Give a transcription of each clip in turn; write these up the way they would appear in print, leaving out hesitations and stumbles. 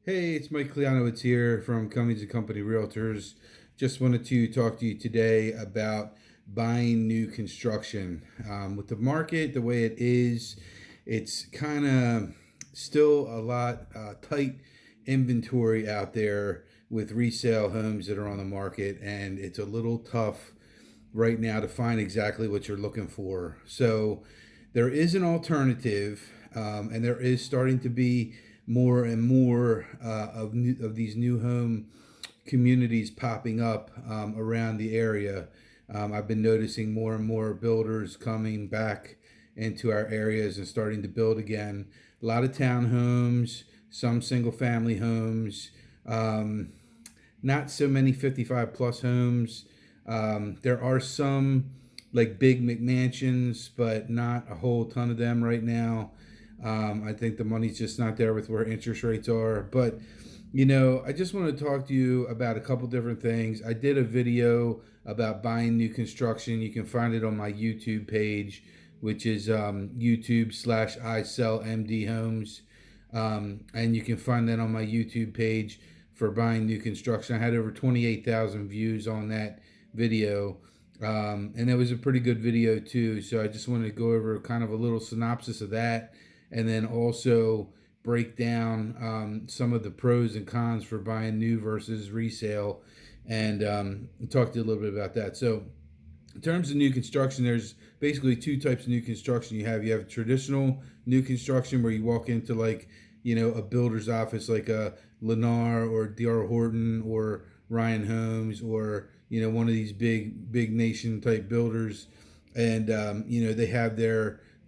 Hey, it's Mike Cleanowitz here from Cummings and Company Realtors. Just wanted to talk to you today about buying new construction. With the market the way it is, it's kind of still a lot tight inventory out there with resale homes that are on the market, and it's a little tough right now to find exactly what you're looking for. So there is an alternative, and there is starting to be more and more of these new home communities popping up around the area. I've been noticing more and more builders coming back into our areas and starting to build again. A lot of townhomes, some single family homes, not so many 55 plus homes. There are some like big McMansions, but not a whole ton of them right now. I think the money's just not there with where interest rates are. But, I just want to talk to you about a couple different things. I did a video about buying new construction. You can find it on my YouTube page, which is YouTube/ I Sell MD Homes. And you can find that on my YouTube page for buying new construction. I had over 28,000 views on that video. And it was a pretty good video too. So I just wanted to go over kind of a little synopsis of that, and then also break down some of the pros and cons for buying new versus resale, and talk to you a little bit about that. So in terms of new construction, there's basically two types of new construction. You have traditional new construction where you walk into like a builder's office like a Lennar or D.R. Horton or Ryan Homes, or one of these big nation type builders, and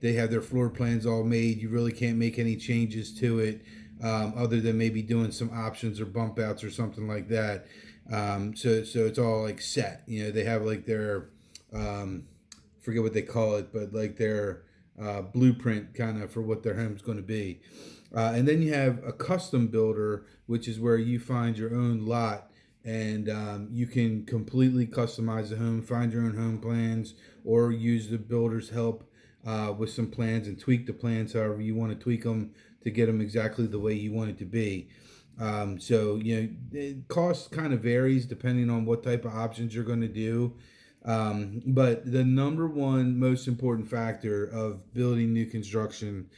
they have their floor plans all made. You really can't make any changes to it, other than maybe doing some options or bump outs or something like that. So it's all like set. They have like their forget what they call it, but like their blueprint kind of for what their home's going to be. And then you have a custom builder, which is where you find your own lot, and you can completely customize the home, find your own home plans, or use the builder's help with some plans and tweak the plans however you want to tweak them to get them exactly the way you want it to be. So the cost kind of varies depending on what type of options you're going to do. But the number one most important factor of building new construction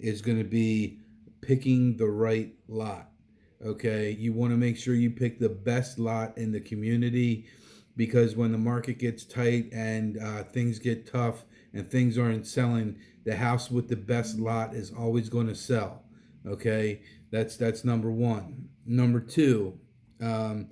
is going to be picking the right lot. Okay, you want to make sure you pick the best lot in the community, because when the market gets tight and things get tough and things aren't selling, the house with the best lot is always going to sell. Okay, that's number one. Number two, um,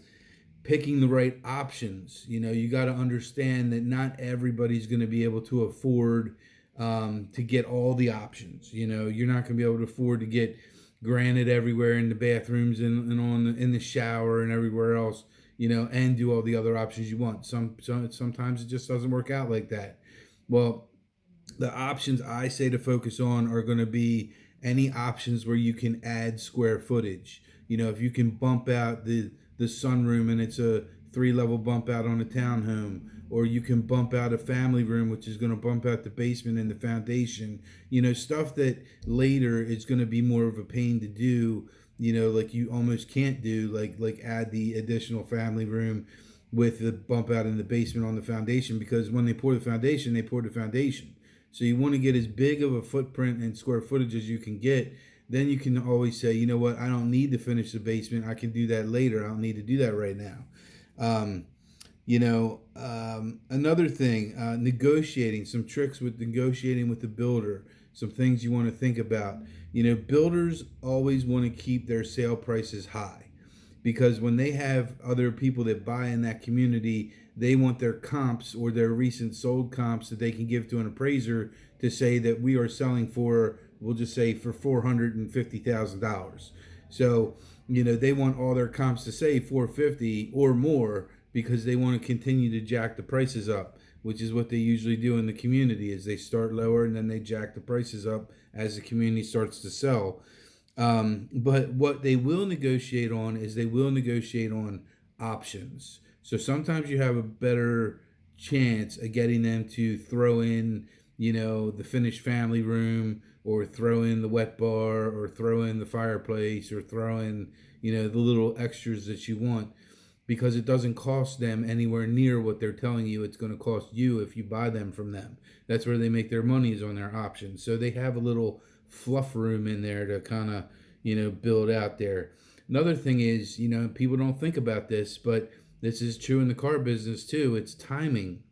picking the right options. You got to understand that not everybody's going to be able to afford to get all the options. You're not going to be able to afford to get granite everywhere in the bathrooms and in the shower and everywhere else. And do all the other options you want. Sometimes it just doesn't work out like that. Well, the options I say to focus on are going to be any options where you can add square footage. If you can bump out the sunroom and it's a 3 level bump out on a townhome, or you can bump out a family room, which is going to bump out the basement and the foundation. Stuff that later is going to be more of a pain to do. Like you almost can't do, like add the additional family room with the bump out in the basement on the foundation, because when they pour the foundation, they pour the foundation. So you want to get as big of a footprint and square footage as you can get. Then you can always say, you know what, I don't need to finish the basement. I can do that later. I don't need to do that right now. Another thing, negotiating, some tricks with negotiating with the builder, some things you want to think about. Builders always want to keep their sale prices high, because when they have other people that buy in that community, they want their comps or their recent sold comps that they can give to an appraiser to say that we are selling for, we'll just say for $450,000. So, they want all their comps to say 450 or more, because they want to continue to jack the prices up, which is what they usually do in the community, is they start lower and then they jack the prices up as the community starts to sell. But what they will negotiate on is they will negotiate on options. So sometimes you have a better chance of getting them to throw in, the finished family room, or throw in the wet bar, or throw in the fireplace, or throw in, the little extras that you want, because it doesn't cost them anywhere near what they're telling you it's going to cost you if you buy them from them. That's where they make their money, is on their options. So they have a little fluff room in there to kind of, build out there. Another thing is, people don't think about this, but this is true in the car business too. It's timing.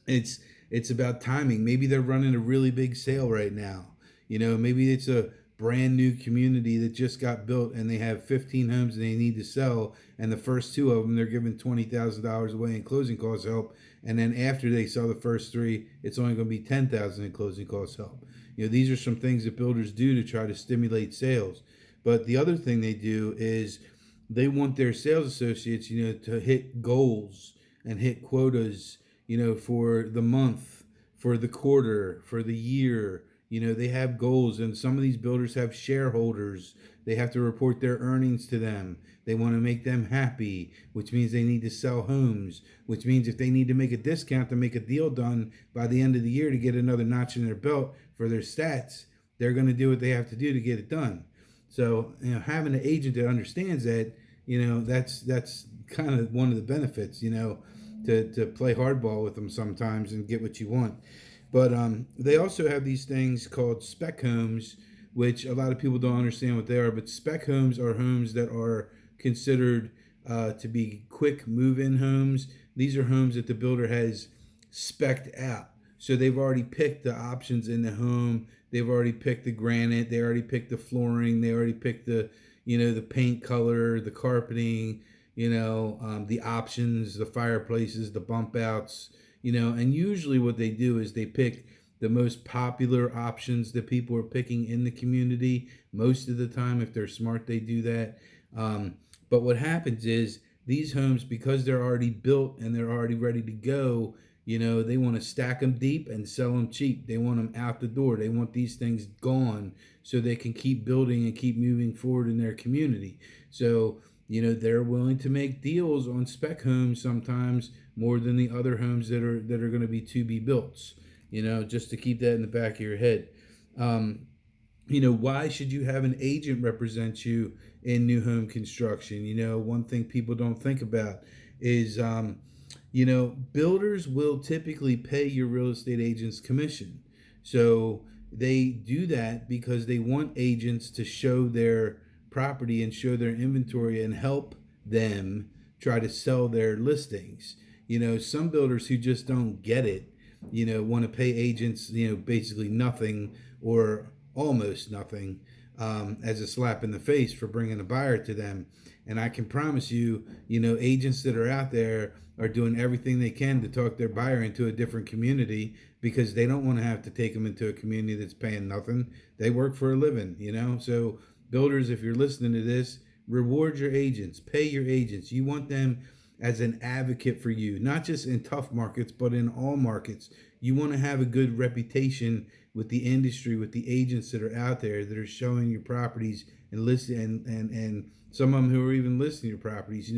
It's it's about timing. Maybe they're running a really big sale right now. Maybe it's a brand new community that just got built and they have 15 homes they need to sell, and the first two of them they're giving $20,000 away in closing costs help, and then after they sell the first three, it's only going to be $10,000 in closing costs help. These are some things that builders do to try to stimulate sales. But the other thing they do is they want their sales associates, to hit goals and hit quotas, for the month, for the quarter, for the year. They have goals, and some of these builders have shareholders. They have to report their earnings to them. They want to make them happy, which means they need to sell homes, which means if they need to make a discount to make a deal done by the end of the year to get another notch in their belt for their stats, they're going to do what they have to do to get it done. So, having an agent that understands that, that's kind of one of the benefits, to play hardball with them sometimes and get what you want. But they also have these things called spec homes, which a lot of people don't understand what they are. But spec homes are homes that are considered to be quick move-in homes. These are homes that the builder has spec'd out. So they've already picked the options in the home. They've already picked the granite. They already picked the flooring. They already picked the paint color, the carpeting, the options, the fireplaces, the bump outs, and usually what they do is they pick the most popular options that people are picking in the community. Most of the time, if they're smart, they do that. But what happens is these homes, because they're already built and they're already ready to go, they want to stack them deep and sell them cheap. They want them out the door. They want these things gone so they can keep building and keep moving forward in their community. So, they're willing to make deals on spec homes sometimes more than the other homes that are going to be to be built. Just to keep that in the back of your head. Why should you have an agent represent you in new home construction? One thing people don't think about is, builders will typically pay your real estate agents commission. So they do that because they want agents to show their property and show their inventory and help them try to sell their listings. Some builders who just don't get it, want to pay agents, basically nothing or almost nothing, as a slap in the face for bringing a buyer to them. And I can promise you, agents that are out there are doing everything they can to talk their buyer into a different community, because they don't want to have to take them into a community that's paying nothing. They work for a living, So builders, if you're listening to this, reward your agents, pay your agents. You want them as an advocate for you, not just in tough markets, but in all markets. You want to have a good reputation with the industry, with the agents that are out there that are showing your properties and listing, and some of them who are even listing your properties.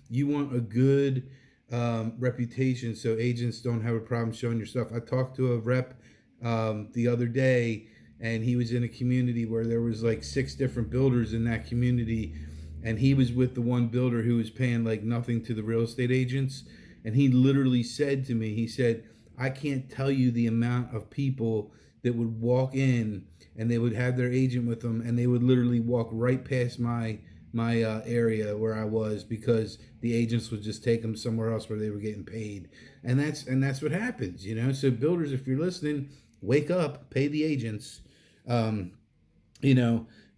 You want a good reputation so agents don't have a problem showing your stuff. I talked to a rep the other day, and he was in a community where there was like 6 different builders in that community, and he was with the one builder who was paying like nothing to the real estate agents. And he literally said to me, he said, I can't tell you the amount of people that would walk in and they would have their agent with them, and they would literally walk right past my area where I was, because the agents would just take them somewhere else where they were getting paid. And that's what happens. So builders, if you're listening, wake up, pay the agents.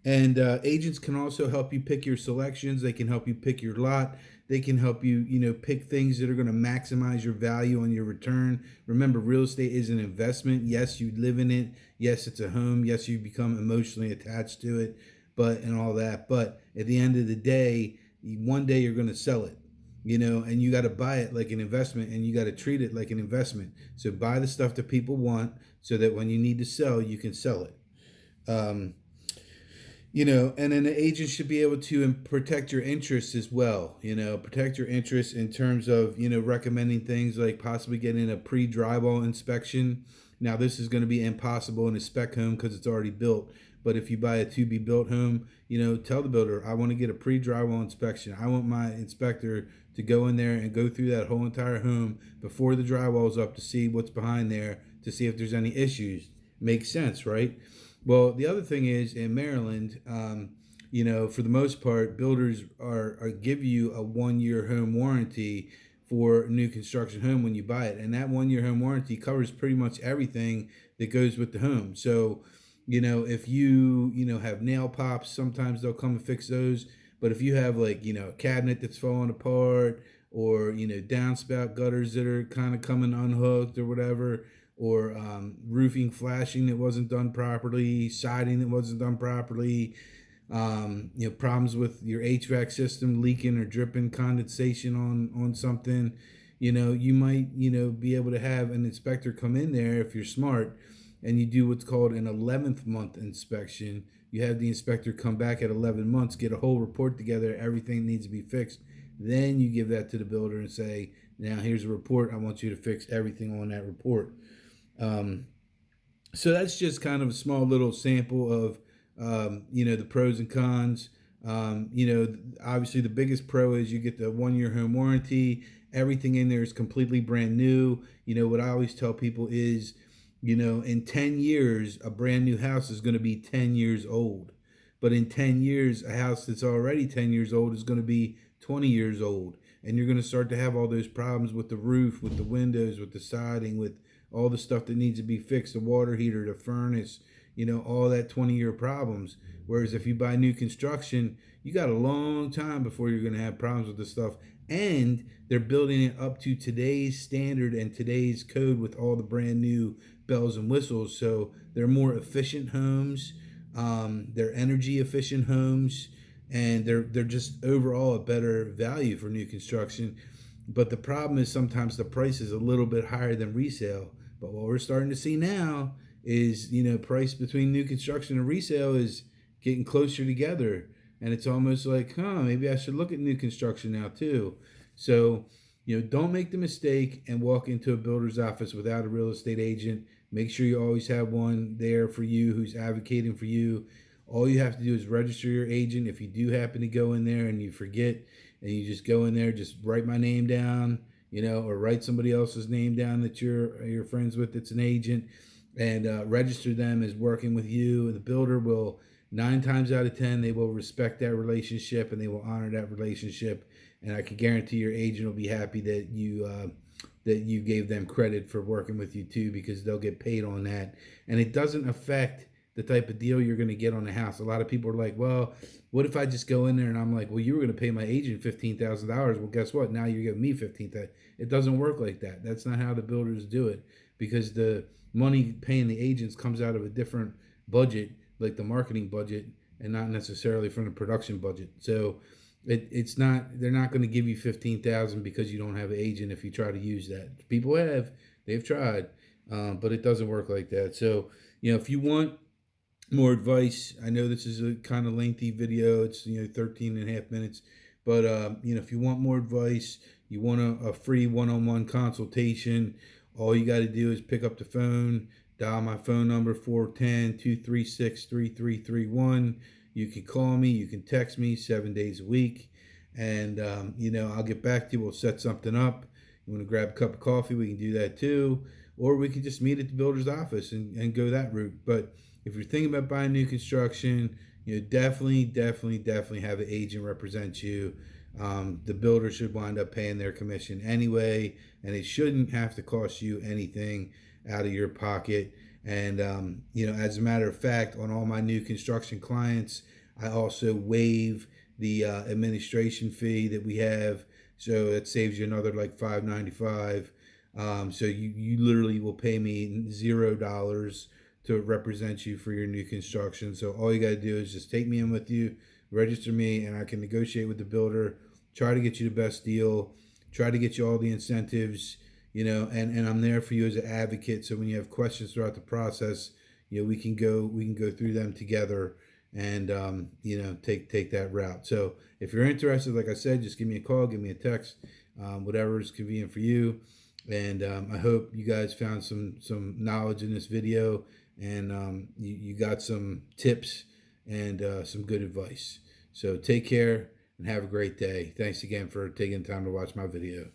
And agents can also help you pick your selections. They can help you pick your lot. They can help you, pick things that are going to maximize your value on your return. Remember, real estate is an investment. Yes, you live in it. Yes, it's a home. Yes, you become emotionally attached to it, and all that. But at the end of the day, one day you're going to sell it, and you got to buy it like an investment, and you got to treat it like an investment. So buy the stuff that people want so that when you need to sell, you can sell it. And then the agent should be able to protect your interests as well. Protect your interests in terms of, recommending things like possibly getting a pre-drywall inspection Now, this is going to be impossible in a spec home because it's already built. But if you buy a to be built home, tell the builder, I want to get a pre drywall inspection. I want my inspector to go in there and go through that whole entire home before the drywall's up to see what's behind there, to see if there's any issues. Makes sense, right? Well, the other thing is in Maryland, for the most part, builders are give you a 1 year home warranty for a new construction home when you buy it, and that 1 year home warranty covers pretty much everything that goes with the home. So, if you have nail pops, sometimes they'll come and fix those. But if you have like a cabinet that's falling apart, or downspout gutters that are kind of coming unhooked or whatever, or roofing flashing that wasn't done properly, siding that wasn't done properly, problems with your HVAC system leaking or dripping condensation on something, you might be able to have an inspector come in there if you're smart, and you do what's called an 11th month inspection. You have the inspector come back at 11 months, get a whole report together, everything needs to be fixed. Then you give that to the builder and say, now here's a report. I want you to fix everything on that report. So that's just kind of a small little sample of, the pros and cons. Obviously the biggest pro is you get the 1 year home warranty. Everything in there is completely brand new. What I always tell people is, in 10 years, a brand new house is going to be 10 years old. But in 10 years, a house that's already 10 years old is going to be 20 years old. And you're going to start to have all those problems with the roof, with the windows, with the siding, with all the stuff that needs to be fixed, the water heater, the furnace, all that 20-year problems. Whereas if you buy new construction, you got a long time before you're going to have problems with this stuff. And they're building it up to today's standard and today's code with all the brand new bells and whistles. So they're more efficient homes. They're energy efficient homes, and they're just overall a better value for new construction. But the problem is sometimes the price is a little bit higher than resale. But what we're starting to see now is, price between new construction and resale is getting closer together. And it's almost like, maybe I should look at new construction now too. So, don't make the mistake and walk into a builder's office without a real estate agent. Make sure you always have one there for you who's advocating for you. All you have to do is register your agent. If you do happen to go in there and you forget, and you just go in there, just write my name down, or write somebody else's name down that you're friends with that's an agent, and register them as working with you. The builder will, 9 times out of 10, they will respect that relationship and they will honor that relationship. And I can guarantee your agent will be happy that you gave them credit for working with you too, because they'll get paid on that. And it doesn't affect the type of deal you're going to get on the house. A lot of people are like, well, what if I just go in there? And I'm like, well, you were going to pay my agent $15,000. Well, guess what? Now you're giving me $15,000. It doesn't work like that. That's not how the builders do it, because the money paying the agents comes out of a different budget, like the marketing budget, and not necessarily from the production budget. So it's not, they're not going to give you $15,000 because you don't have an agent if you try to use that. People they've tried, but it doesn't work like that. So, if you want more advice, I know this is a kind of lengthy video. It's 13 and a half minutes, but if you want more advice, you want a free one-on-one consultation, all you got to do is pick up the phone, dial my phone number, 410-236-3331. You can call me, you can text me 7 days a week, and I'll get back to you. We'll set something up. You want to grab a cup of coffee, we can do that too, or we can just meet at the builder's office and go that route. But if you're thinking about buying new construction, definitely have an agent represent you. The builder should wind up paying their commission anyway, and it shouldn't have to cost you anything out of your pocket. And as a matter of fact, on all my new construction clients, I also waive the administration fee that we have, so it saves you another like $5.95. So you literally will pay me $0 to represent you for your new construction. So all you got to do is just take me in with you, register me, and I can negotiate with the builder, try to get you the best deal, try to get you all the incentives, and I'm there for you as an advocate. So when you have questions throughout the process, we can go through them together, and take that route. So if you're interested, like I said, just give me a call, give me a text, whatever is convenient for you. And I hope you guys found some knowledge in this video, and you got some tips and some good advice. So take care and have a great day. Thanks again for taking time to watch my video.